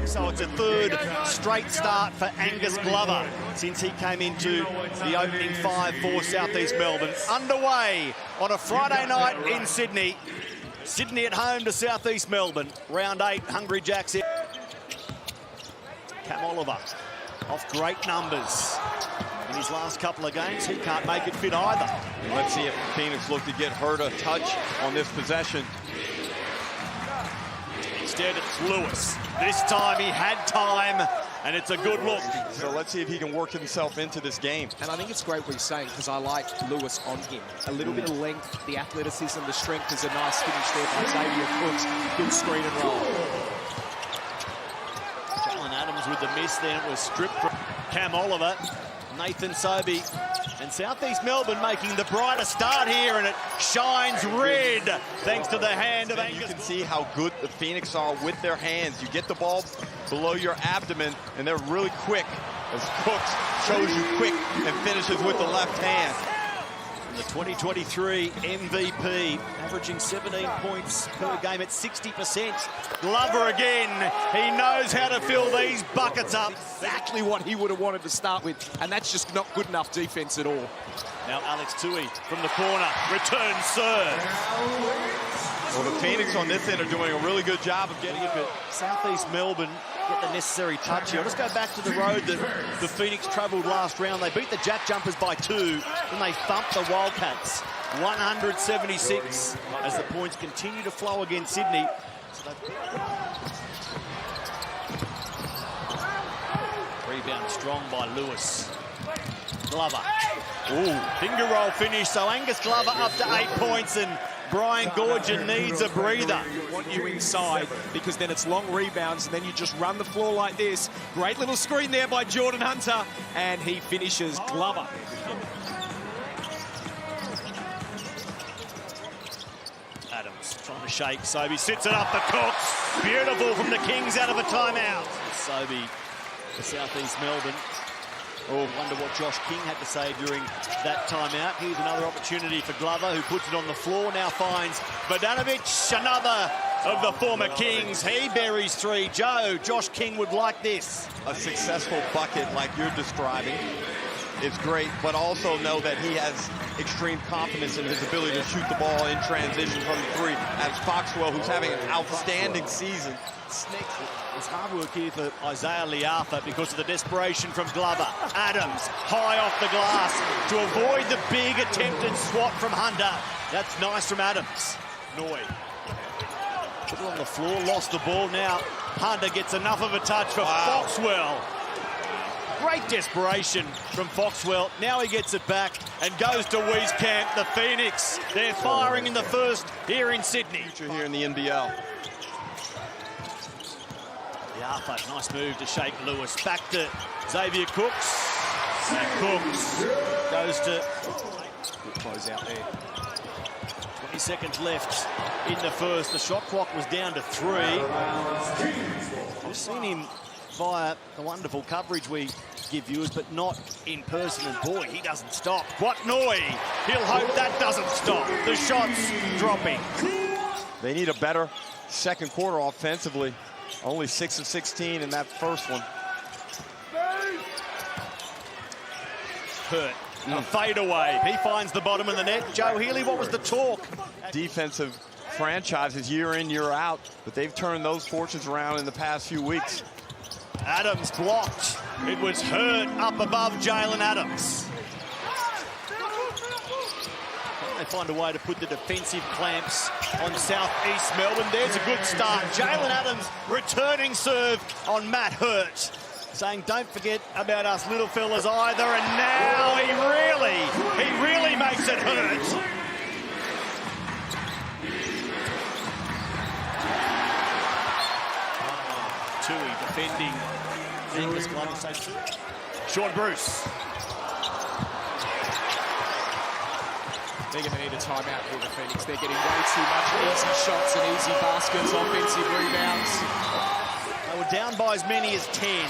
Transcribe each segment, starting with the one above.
So it's a third straight start for Angus Glover since he came into the opening five for South East Melbourne. Underway on a Friday night in Sydney. Sydney at home to South East Melbourne. Round 8, Hungry Jacks. Cam Oliver off great numbers in his last couple of games. He can't make it fit either. And let's see if Phoenix look to get hurt a touch on this possession. Instead, it's Lewis. This time he had time, and it's a good look. So let's see if he can work himself into this game. And I think it's great what he's saying, because I like Lewis on him. A little bit of length, the athleticism, the strength is a nice finish there by Xavier Cooks. Good screen and roll. Jalen Adams with the miss, then it was stripped from Cam Oliver, Nathan Sobey, and South East Melbourne making the brighter start here, and it shines red thanks to the hand of Angus. You can see how good the Phoenix are with their hands. You get the ball below your abdomen, and they're really quick, as Cooks shows you quick and finishes with the left hand. The 2023 MVP, averaging 17 points per game at 60%. Glover again. He knows how to fill these buckets up. Exactly what he would have wanted to start with, and that's just not good enough defense at all. Now Alex Tui from the corner, return serve. Well, the Phoenix on this end are doing a really good job of getting it. But South East Melbourne get the necessary touch here. Let's go back to the road that the Phoenix travelled last round. They beat the Jack Jumpers by 2, and they thumped the Wildcats 176 as the points continue to flow against Sydney. So rebound strong by Lewis. Glover. Ooh, finger roll finish. So Angus Glover up to 8 points, and Brian Goorjian needs a breather. I want you inside, because then it's long rebounds, and then you just run the floor like this. Great little screen there by Jordan Hunter, and he finishes. Glover. Adams trying to shake. Sobey sits it up for Cooks. Beautiful from the Kings out of a timeout. Sobey for South East Melbourne. Oh, wonder what Josh King had to say during that timeout. Here's another opportunity for Glover, who puts it on the floor, now finds Bogdanovic, another of the former Kings. He buries 3. Josh King would like this. A successful bucket like you're describing is great, but also know that he has extreme confidence in his ability to shoot the ball in transition from the 3. As Foxwell, who's having an outstanding season. It's hard work here for Isaiah Liafa because of the desperation from Glover. Adams, high off the glass to avoid the big attempted swat from Hunter. That's nice from Adams. Noy. Put it on the floor, lost the ball. Now Hunter gets enough of a touch for Foxwell. Great desperation from Foxwell. Now he gets it back and goes to Wieskamp. The Phoenix, they're firing in the first here in Sydney. Here in the NBL. Liafa, nice move to shake Lewis. Back to Xavier Cooks. And Cooks goes to... Good close out there. 20 seconds left in the first. The shot clock was down to 3. We've seen him via the wonderful coverage we give viewers, but not in person, and boy, he doesn't stop. What Noy? He'll hope that doesn't stop. The shots dropping. They need a better second quarter offensively. Only 6 of 16 in that first one. Hurt. A fadeaway. He finds the bottom of the net. Joe Healy, what was the talk? Defensive franchises year in, year out, but they've turned those fortunes around in the past few weeks. Adams blocked. It was Hurt up above Jalen Adams. They find a way to put the defensive clamps on South East Melbourne. There's a good start. Jalen Adams returning serve on Matt Hurt, saying don't forget about us little fellas either. And now he really makes it hurt. Tui defending Angus Glover. Sean Bruce. They're going to need a timeout here, the Phoenix. They're getting way too much easy shots and easy baskets, offensive rebounds. They were down by as many as 10.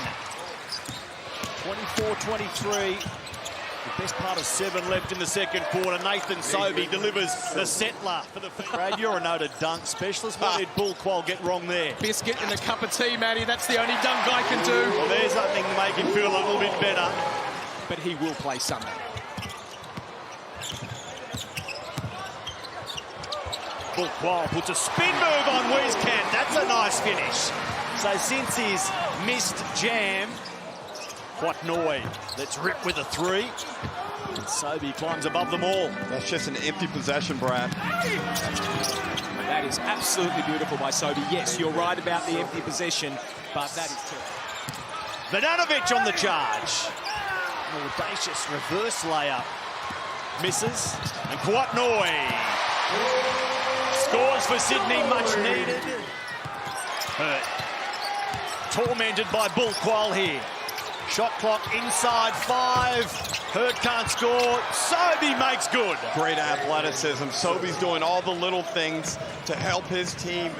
24-23. The best part of 7 left in the second quarter. Nathan Sobey delivers the settler for the Brad, you're a noted dunk specialist. What did Bull Qual get wrong there? Biscuit in a cup of tea, Matty. That's the only dunk I can do. Well, there's something to make him feel a little bit better. But he will play Sunday. Bull Qual puts a spin move on Wieskamp. That's a nice finish. So since his missed jam, Quatnoy let's rip with a 3. And Sobey climbs above them all. That's just an empty possession, Brad. That is absolutely beautiful by Sobey. Yes, you're right about the empty possession, but that is terrible. Vodanovic on the charge. An audacious reverse layup. Misses. And Quatnoy scores for Sydney, much needed. Hurt. Tormented by Bull Qual here. Shot clock inside 5. Hurt can't score. Sobey makes good. Great athleticism. Sobey's doing all the little things to help his team.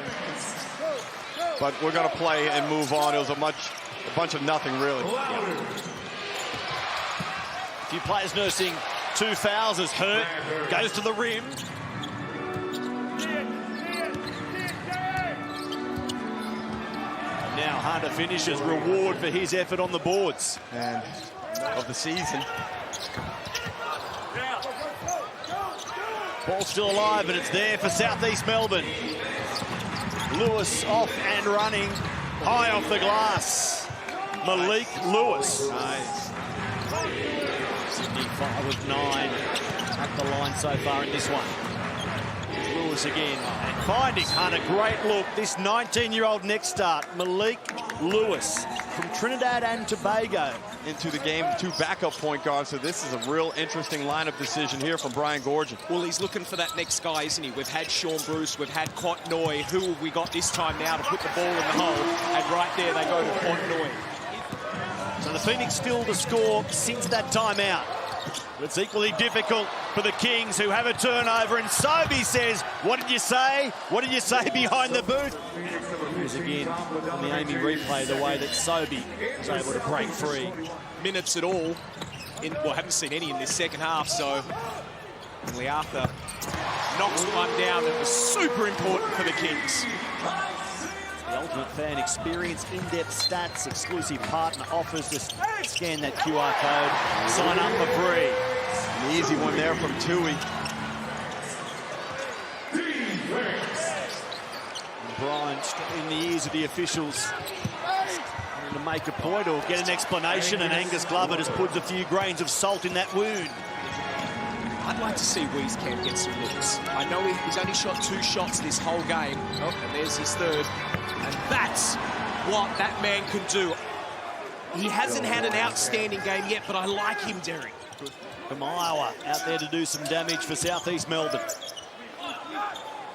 But we're going to play and move on. It was a bunch of nothing, really. A few players nursing 2 fouls as Hurt goes to the rim. Now Hunter finishes, reward for his effort on the boards. And of the season. Ball still alive, but it's there for Southeast Melbourne. Lewis off and running, high off the glass. Malik Lewis. Nice. Sydney 5 of 9 at the line so far in this one. Lewis again, and finding Hunter, great look. This 19-year-old next start, Malik Lewis from Trinidad and Tobago. Into the game, 2 backup point guards, so this is a real interesting lineup decision here from Brian Goorjian. Well, he's looking for that next guy, isn't he? We've had Sean Bruce, we've had Quatnoy. Who have we got this time now to put the ball in the hole? And right there, they go to Quatnoy. So the Phoenix still to score since that timeout. But it's equally difficult for the Kings, who have a turnover, and Sobey says, what did you say? What did you say behind the booth? Here's again on the Amy replay, the way that Sobey was able to break free. Minutes at all. Well, haven't seen any in this second half, so Leartha knocks one down that was super important for the Kings. The Ultimate Fan Experience, in-depth stats, exclusive partner offers. Just scan that QR code, sign up for free. An easy one there from Tui. Bryant in the ears of the officials to make a point or get an explanation, and Angus Glover just puts a few grains of salt in that wound. I'd like to see Wieskamp get some looks. I know he's only shot 2 shots this whole game. Oh, and there's his 3rd. And that's what that man can do. He hasn't had an outstanding game yet, but I like him, Derek. From Iowa, out there to do some damage for Southeast Melbourne.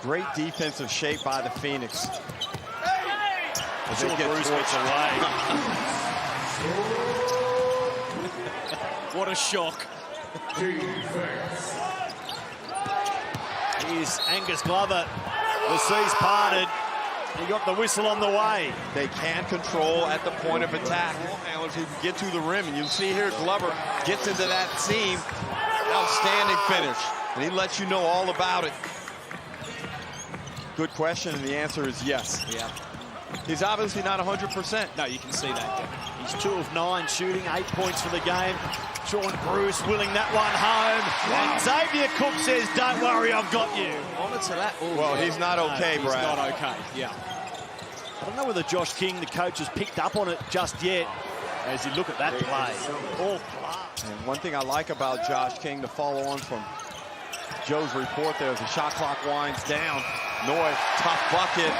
Great defensive shape by the Phoenix. Sean Bruce gets away. What a shock. Here's Angus Glover. The seas parted. He got the whistle on the way. They can control at the point of attack. Handlers who can get to the rim, and you'll see here Glover gets into that seam. Outstanding finish, and he lets you know all about it. Good question, and the answer is yes. Yeah. He's obviously not 100%. No, you can see that. He's 2 of 9 shooting, 8 points for the game. Sean Bruce willing that one home. Wow. And Xavier Cook says, don't worry, I've got you. On to that. Ooh, well, he's not okay, no, Brad. He's not okay, yeah. I don't know whether Josh King, the coach, has picked up on it just yet. As you look at that play, all class. And one thing I like about Josh King, to follow on from Joe's report there, the shot clock winds down. Noy, tough bucket.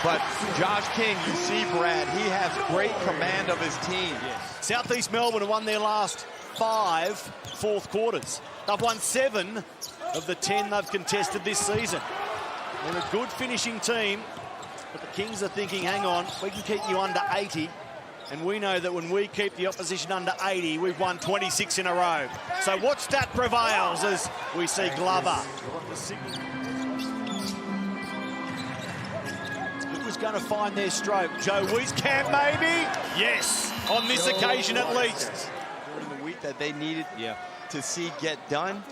But Josh King, you see, Brad, he has great command of his team. Yes. Southeast Melbourne have won their last 5 fourth quarters. They've won 7 of the 10 they've contested this season. They're a good finishing team, but the Kings are thinking, hang on, we can keep you under 80. And we know that when we keep the opposition under 80, we've won 26 in a row. So what stat prevails as we see Glover? Who's going to find their stroke? Joe Wieskamp, maybe? Yes, on this occasion at least. During the week that they needed to see get done,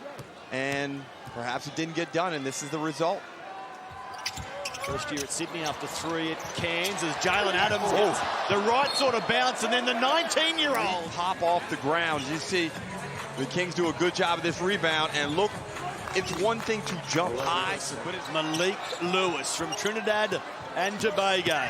and perhaps it didn't get done, and this is the result. First year at Sydney after 3 at Cairns as Jalen Adams gets the right sort of bounce, and then the 19-year-old Hop off the ground. You see the Kings do a good job of this rebound, and look, it's one thing to jump high, but it's Malik Lewis from Trinidad and Tobago.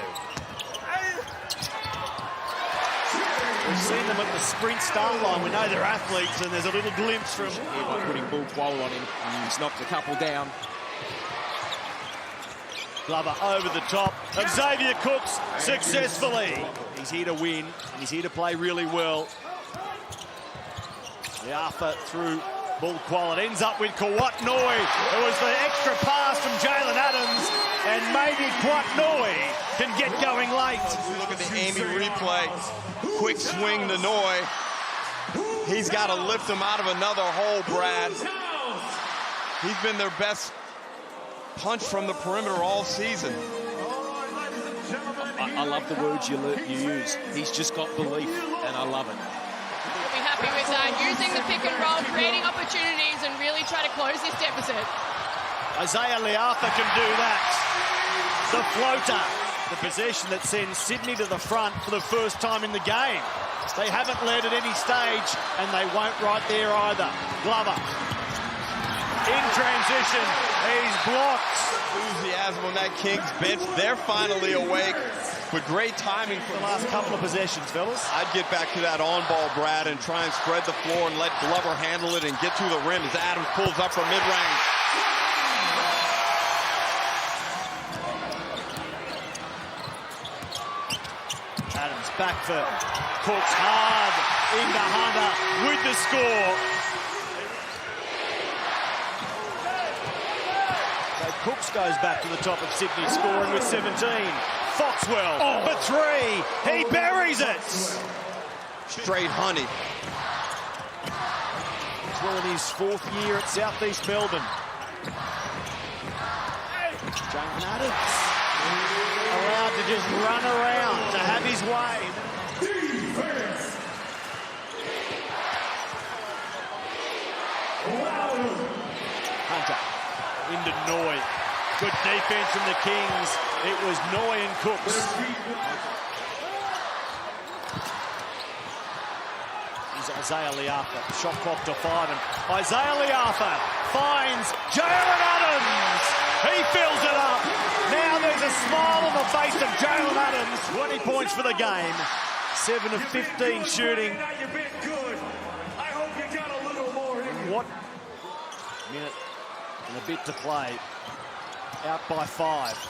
We've seen them at the sprint start line. We know they're athletes, and there's a little glimpse from... Yeah, by putting Bull Quoll on him. He's knocked a couple down. Glover over the top of Xavier Cooks successfully. He's here to win, and he's here to play really well. Liafa through Bull Quoll. It ends up with Kawat Noi. It was the extra pass from Jalen Adams, and maybe Kawat Noi can get going late. look at the Amy replay. Quick swing to Noi. He's got to lift him out of another hole, Brad. He's been their best punch from the perimeter all season. I love the words you use. He's just got belief, and I love it. We'll be happy with using the pick and roll, creating opportunities, and really try to close this deficit. Isaiah Liafa can do that. The floater. The possession that sends Sydney to the front for the first time in the game. They haven't led at any stage, and they won't right there either. Glover. In transition. He's blocked. Enthusiasm on that Kings bench. They're finally awake. But great timing for The last couple of possessions, fellas. I'd get back to that on-ball, Brad, and try and spread the floor and let Glover handle it and get to the rim as Adams pulls up from mid-range. Adams back for Cooks, hard into Hunter with the score. So Cooks goes back to the top of Sydney, scoring with 17. Foxwell for 3. He buries it. Straight honey. Well, in his 4th year at Southeast Melbourne. Jalen Adams allowed to just run around to have his way. Hunter into Noi. Good defense from the Kings. It was Noi and Cooks. Here's Isaiah Liafa. Shot clock to 5. And Isaiah Liafa finds Jalen Adams. He fills it up. Now there's a smile on the face of Jalen Adams. 20 points for the game. 7 of 15 shooting. What? Minute and a bit to play. Out by 5.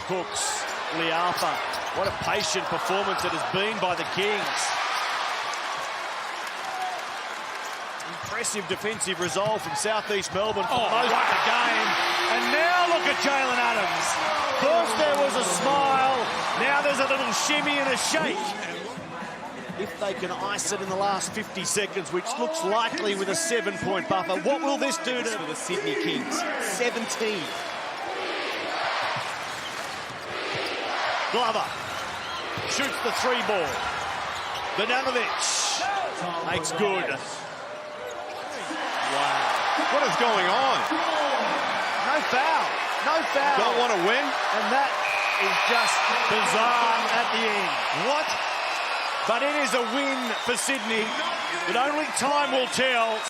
Cooks, Liafa. What a patient performance it has been by the Kings. Impressive defensive resolve from Southeast Melbourne for most of the game. And now look at Jalen Adams. First there was a smile. Now there's a little shimmy and a shake. If they can ice it in the last 50 seconds, which looks likely with a 7-point buffer, what will this do to the Sydney Kings? 17. Glover shoots the 3 ball. Bogdanovic makes good. Wow. What is going on? No foul. No foul. Don't want to win? And that is just bizarre at the end. What? But it is a win for Sydney that only time will tell.